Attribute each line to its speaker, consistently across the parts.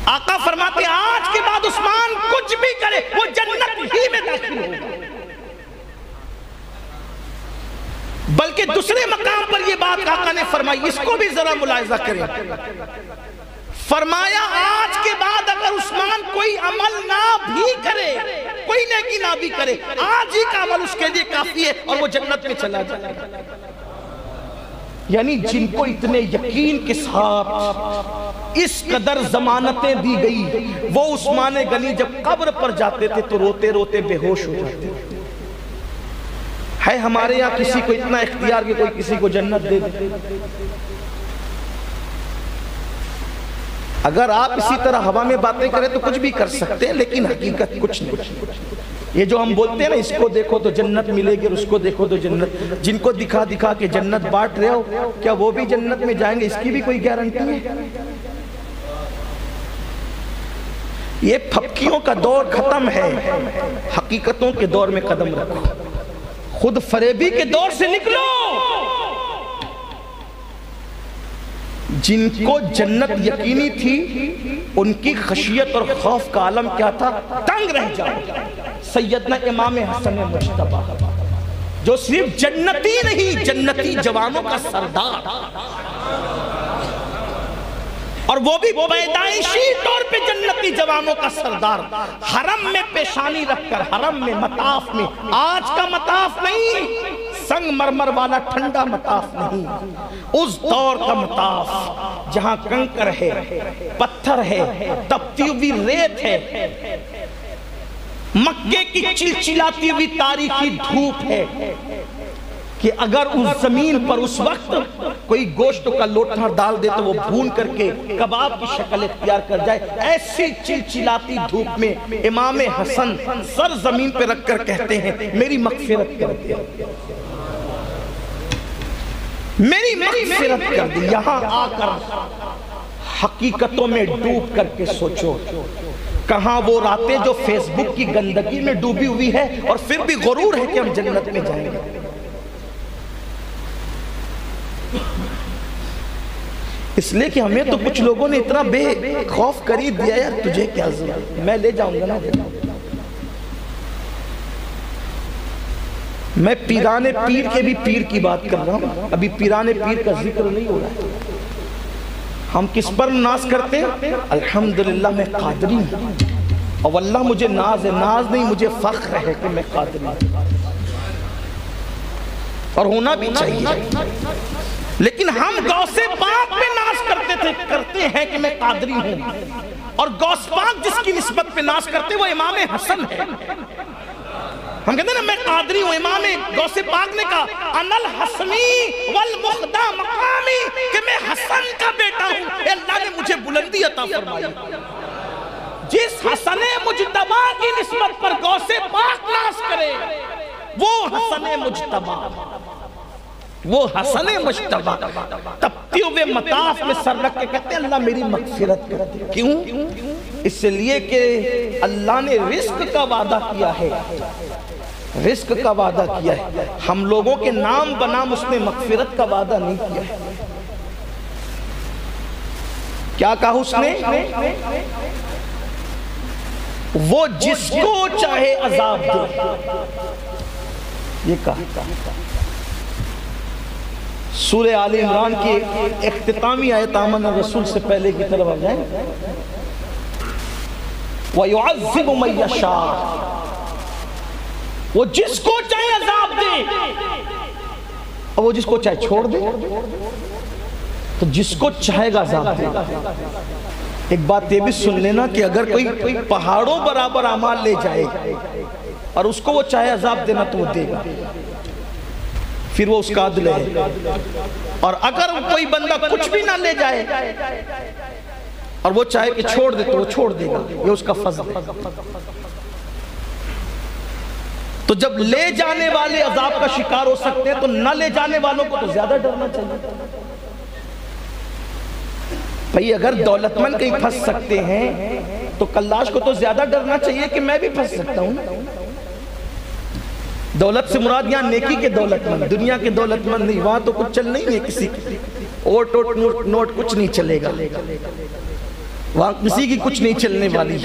Speaker 1: آقا فرماتے آج کے بعد عثمان کچھ بھی کرے وہ جنت ہی میں داخل ہوگا۔ بلکہ دوسرے مقام پر یہ بات آقا نے فرمائی، اس کو بھی ذرا ملاحظہ کریں، فرمایا آج کے بعد اگر عثمان کوئی عمل نہ بھی کرے، کوئی نیکی نہ بھی کرے، آج ہی کا عمل اس کے لیے کافی ہے اور وہ جنت میں چلا جائے گا۔ یعنی جن کو اتنے یقین کے ساتھ اس قدر ضمانتیں دی گئی، وہ عثمان غنی جب قبر پر جاتے تھے تو روتے روتے بے ہوش ہو جاتے تھے۔ ہے ہمارے یہاں کسی کو اتنا اختیار کہ کوئی کسی کو جنت دے دے؟ اگر آپ اسی طرح ہوا میں باتیں کریں تو کچھ بھی کر سکتے ہیں، لیکن حقیقت کچھ نہیں۔ یہ جو ہم بولتے ہیں نا، اس کو دیکھو تو جنت ملے گی اور اس کو دیکھو تو جنت، جن کو دکھا دکھا کے جنت بانٹ رہے ہو، کیا وہ بھی جنت میں جائیں گے؟ اس کی بھی کوئی گارنٹی ہے؟ یہ پھپکیوں کا دور ختم ہے، حقیقتوں کے دور میں قدم رکھو، خود فریبی کے دور سے نکلو۔ جن کو جنت یقینی تھی ان کی خشیت اور خوف کا عالم کیا تھا؟ تنگ رہ جاؤ۔ سیدنا امام حسن مجتبی جو صرف جنتی نہیں، جنتی جوانوں کا سردار، اور وہ بھی پیدائشی طور پہ جنتی جوانوں کا سردار، حرم میں پیشانی رکھ کر، حرم میں مطاف میں، آج کا مطاف نہیں، سنگ مرمر والا ٹھنڈا مطاف نہیں، اس دور کا مطاف جہاں کنکر ہے، پتھر ہے، تپتی ہوئی ریت ہے، مکے کی چلچلاتی ہوئی تاریخی دھوپ ہے، کہ اگر اس زمین پر اس وقت کوئی گوشت کا لوٹا ڈال دے تو وہ بھون کر کے کباب کی شکل اختیار کر جائے۔ ایسی چلچلاتی دھوپ میں امام حسن سر زمین پہ رکھ کر کہتے ہیں میری مغفرت کر دے، میری مغفرت کر دے۔ یہاں آ کر حقیقتوں میں ڈوب کر کے سوچو، کہاں وہ راتیں جو فیس بک کی گندگی میں ڈوبی ہوئی ہے اور پھر بھی غرور ہے کہ ہم جنت میں جائیں گے۔ اس لیے کہ ہمیں تو کچھ لوگوں نے اتنا بے خوف کری دیا، یار تجھے کیا ضرورت، میں لے جاؤں گا نا۔ میں پیران پیر کے بھی پیر کی بات کر رہا ہوں، ابھی پیران پیر کا ذکر نہیں ہو رہا ہے۔ ہم کس پر ناز کرتے ہیں؟ الحمدللہ میں قادری ہوں، اور واللہ مجھے ناز ہے، ناز نہیں مجھے فخر ہے کہ میں قادری ہوں، اور ہونا بھی چاہیے۔ لیکن ہم غوث پاک پہ ناز کرتے ہیں کہ میں قادری ہوں، اور غوث پاک جس کی نسبت پہ ناز کرتے وہ امام حسن ہے۔ ہم کہتے ہیں نا میں قادری ہوں، امام غوث پاک نے کہا انا الحسنی والمخدع مقامی، کہ میں حسن کا بیٹا ہوں، اے اللہ نے مجھے بلندی عطا فرمائی۔ جس حسن مجتبی کی نسبت پر غوث پاک ناز کرے وہ حسن مجتبی، وہ حسن مجتبی تپتی ہوئے مطاف میں سر رکھ کے کہتے ہیں اللہ میری مغفرت کر دے۔ کیوں؟ اس لیے کہ اللہ نے رزق کا وعدہ کیا ہے، رزق کا وعدہ کیا ہے، ہم لوگوں کے نام بنام اس نے مغفرت کا وعدہ نہیں کیا ہے۔ کیا کہا اس نے؟ وہ جس کو چاہے عذاب دے، یہ کہا۔ سورہ آل عمران کی اختتامی آیت آمن الرسول سے پہلے کی طرف آ جائیں، وَيُعَذِّبُ مَن يَشَاءُ، وہ جس کو چاہے عذاب دے اور وہ جس کو چاہے چھوڑ دے، تو جس کو چاہے گا عذاب دے۔ ایک بات یہ بھی سن لینا کہ اگر کوئی پہاڑوں برابر اعمال لے جائے اور اس کو وہ چاہے عذاب دینا تو وہ دے گا، پھر وہ اس کا عدل ہے۔ اور اگر کوئی بندہ کچھ بھی نہ لے جائے اور وہ چاہے کہ چھوڑ دے تو وہ چھوڑ دے گا، یہ اس کا فضل ہے۔ تو جب لے جانے والے عذاب کا شکار ہو سکتے ہیں تو نہ لے جانے والوں کو تو زیادہ ڈرنا چاہیے۔ بھئی اگر دولت مند کہیں پھنس سکتے ہیں تو کلاش کو تو زیادہ ڈرنا چاہیے کہ میں بھی پھنس سکتا ہوں۔ دولت سے مراد یہاں نیکی کے دولت مند، دنیا کے دولت مند نہیں، وہاں تو کچھ چل نہیں ہے، کسی اوٹ نوٹ کچھ نہیں چلے گا۔ وہاں کسی کی کچھ نہیں چلنے والی.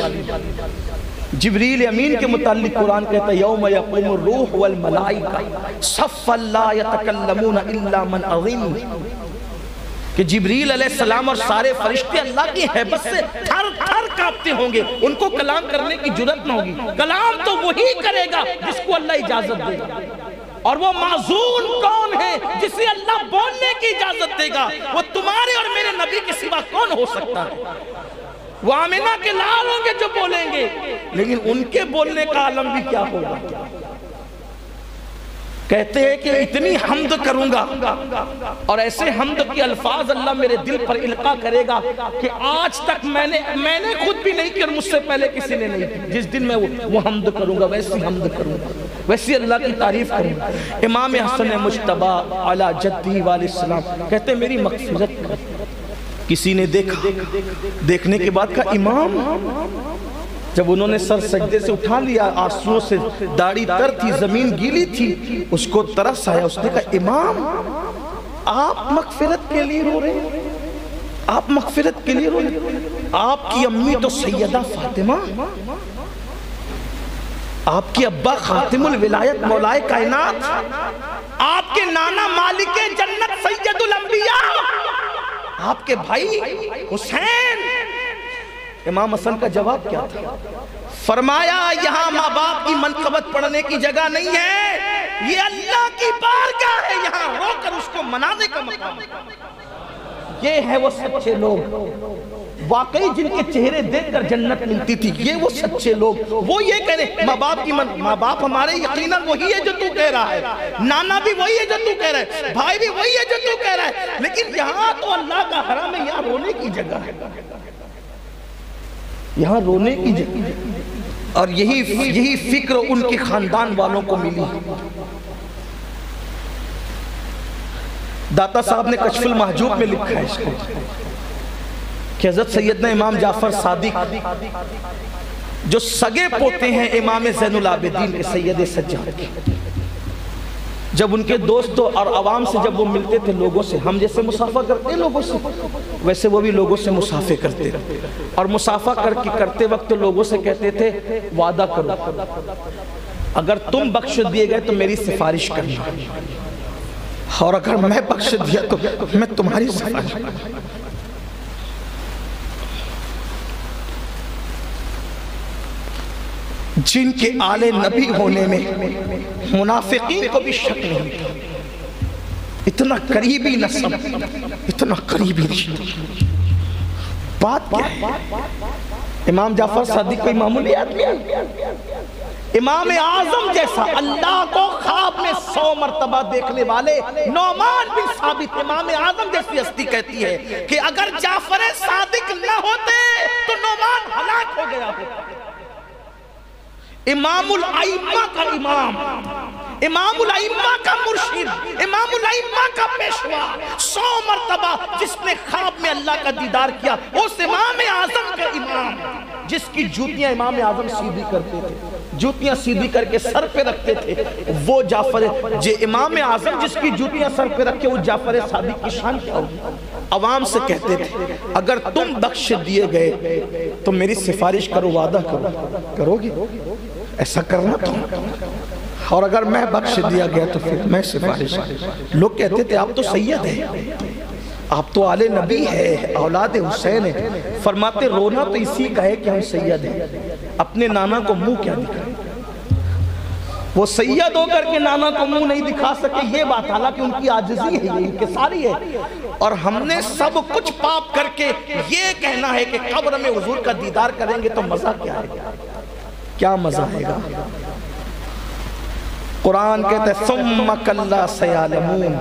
Speaker 1: جبریل امین کے متعلق قرآن کہتا ہے یوم یقوم الروح والملائکہ صفا لا یتکلمون الا من اذن، کہ جبریل علیہ السلام اور سارے فرشتے اللہ کی حیبت سے تھر تھر کانپتے ہوں گے، ان کو کلام کرنے کی جرات نہ ہوگی. کلام تو وہی کرے گا جس کو اللہ اجازت دے گا. اور وہ معزول کون ہے جسے اللہ بولنے کی اجازت دے گا؟ وہ تمہارے اور میرے نبی کے سوا کون ہو سکتا ہے؟ وہ آمنہ کے لال ہوں گے جو بولیں گے، لیکن ان کے بولنے کا عالم بھی کیا ہوگا؟ کہتے ہیں کہ اتنی حمد کروں گا اور ایسے حمد کی الفاظ اللہ میرے دل پر القا کرے گا کہ آج تک میں نے خود بھی نہیں کی اور مجھ سے پہلے کسی نے نہیں کی. جس دن میں وہ حمد کروں گا ویسی حمد کروں گا، ویسی اللہ کی تعریف کروں گا. امام حسن مجتبی علی جدی علیہ السلام کہتے ہیں میری مغفرت کر. کسی نے دیکھا، دیکھنے کے بعد کہا امام. جب انہوں نے سر سجدے سے اٹھا لیا، آنسوؤں سے داڑھی تر تھی، زمین گیلی تھی، اس کو ترس آیا. اس نے کہا امام آپ مغفرت کے لیے رو رہے ہیں؟ آپ مغفرت کے لیے رو رہے ہیں؟ آپ کی امی تو سیدہ فاطمہ، آپ کی ابا خاتم الولایت مولائے کائنات، آپ کے نانا مالک جنت سید الانبیاء، آپ کے بھائی حسین. امام حسن کا جواب کیا تھا؟ فرمایا یہاں ماں باپ کی منقبت پڑھنے کی جگہ نہیں ہے، یہ اللہ کی بارگاہ ہے، یہاں رو کر اس کو منانے کا مقام ہے. یہ ہے وہ سچے لوگ واقعی جن کے چہرے دیکھ کر جنت ملتی تھی. یہ وہ سچے لوگ، وہ یہ کہہ رہے ماں باپ کی ماں باپ ہمارے یقیناً وہی ہے جو تو کہہ رہا ہے، نانا بھی وہی ہے جو تو کہہ رہا ہے، بھائی بھی وہی ہے جو تو کہہ رہا ہے، لیکن یہاں تو اللہ کا حرم ہے، یہاں رونے کی جگہ ہے، یہاں رونے کی جگہ. اور یہی فکر ان کے خاندان والوں کو ملی. داتا صاحب نے کشف المحجوب میں لکھا ہے اس کو کہ حضرت سیدنا امام جعفر صادق جو سگے پوتے ہیں امام زین العابدین کے سید سجاد کے، جب ان کے دوستوں اور عوام سے جب وہ ملتے تھے لوگوں سے، ہم جیسے مصافحہ کرتے ہیں لوگوں سے، ویسے وہ بھی لوگوں سے مصافحہ کرتے تھے. اور مصافحہ کرتے وقت لوگوں سے کہتے تھے وعدہ کرو اگر تم بخش دیے گئے تو میری سفارش کرنا، اور اگر میں بخش دیا تو میں تمہاری سفارش کرنا. جن کے آل نبی ہونے میں منافقین کو بھی شک نہیں تھا. اتنا قریبی نسب، اتنا قریبی رشتہ. بات کیا ہے؟ امام جعفر صادق کوئی معمولی آدمی ہے؟ امام اعظم جیسا اللہ کو خواب میں 100 مرتبہ دیکھنے والے نعمان بن ثابت، امام اعظم جیسی ہستی کہتی ہے کہ اگر جعفر صادق نہ ہوتے تو نعمان ہلاک ہو گیا ہوتا. امام الائمہ کا امام، امام الائمہ کا مرشد، امام الائمہ کا پیشوا، 100 مرتبہ جس نے خواب میں اللہ کا دیدار کیا، اس امام اعظم کا امام جس کی جوتیاں امام اعظم سیدھی کرتے تھے، جوتیاں سیدھی کر کے سر پہ رکھتے تھے، وہ جعفر امام اعظم جس کی جوتیاں سر پہ رکھے، وہ جعفر صادق کی شان کیا ہوگی؟ عوام سے کہتے تھے اگر تم بخش دیے گئے تو میری سفارش کرو، وعدہ کرو گی؟ ایسا کرنا تم، اور اگر میں بخش دیا گیا تو پھر میں سفارش. لوگ کہتے تھے آپ تو سید ہیں، آپ تو آل نبی ہے، اولاد حسین ہے. فرماتے رونا تو اسی کا ہے کہ ہم سید ہیں، اپنے نانا کو منہ کیا دکھائیں؟ وہ سید ہو کر کے نانا کو منہ نہیں دکھا سکے، یہ بات حالانکہ ان کی عاجزی ہے، یہ انکساری ہے. اور ہم نے سب کچھ پاپ کر کے یہ کہنا ہے کہ قبر میں حضور کا دیدار کریں گے تو مزہ کیا ہے؟ کیا مزہ آئے گا؟ قرآن کہتا ہے ثم کلا سیعلمون.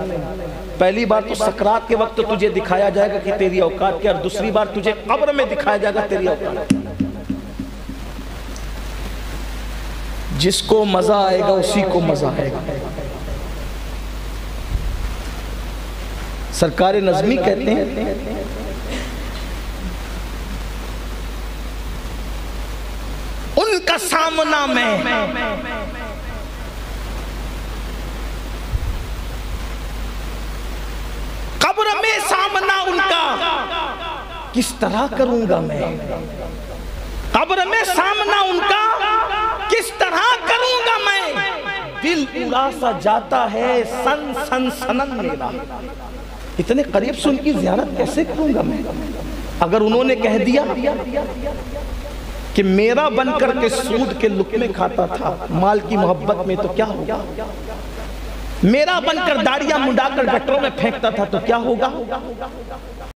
Speaker 1: پہلی بار تو سکرات کے وقت تجھے دکھایا جائے گا کہ تیری اوقات کیا، اور دوسری بار تجھے قبر میں دکھایا جائے گا تیری اوقات. جس کو مزہ آئے گا اسی کو مزہ آئے گا. سرکار نظمی کہتے ہیں ان کا سامنا میں قبر میں سامنا ان کا کس طرح کروں گا میں، قبر میں سامنا ان کا کس طرح کروں گا میں، دل اڑا سا جاتا ہے سن سن سنن میرا، اتنے قریب سے ان کی زیارت کیسے کروں گا میں۔ اگر انہوں نے کہہ دیا کہ میرا بن کر کے سود کے لقمے کھاتا تھا مال کی محبت میں تو کیا ہوگا، میرا بن کر داڑیاں منڈا کر گٹروں میں پھینکتا تھا تو کیا ہوگا،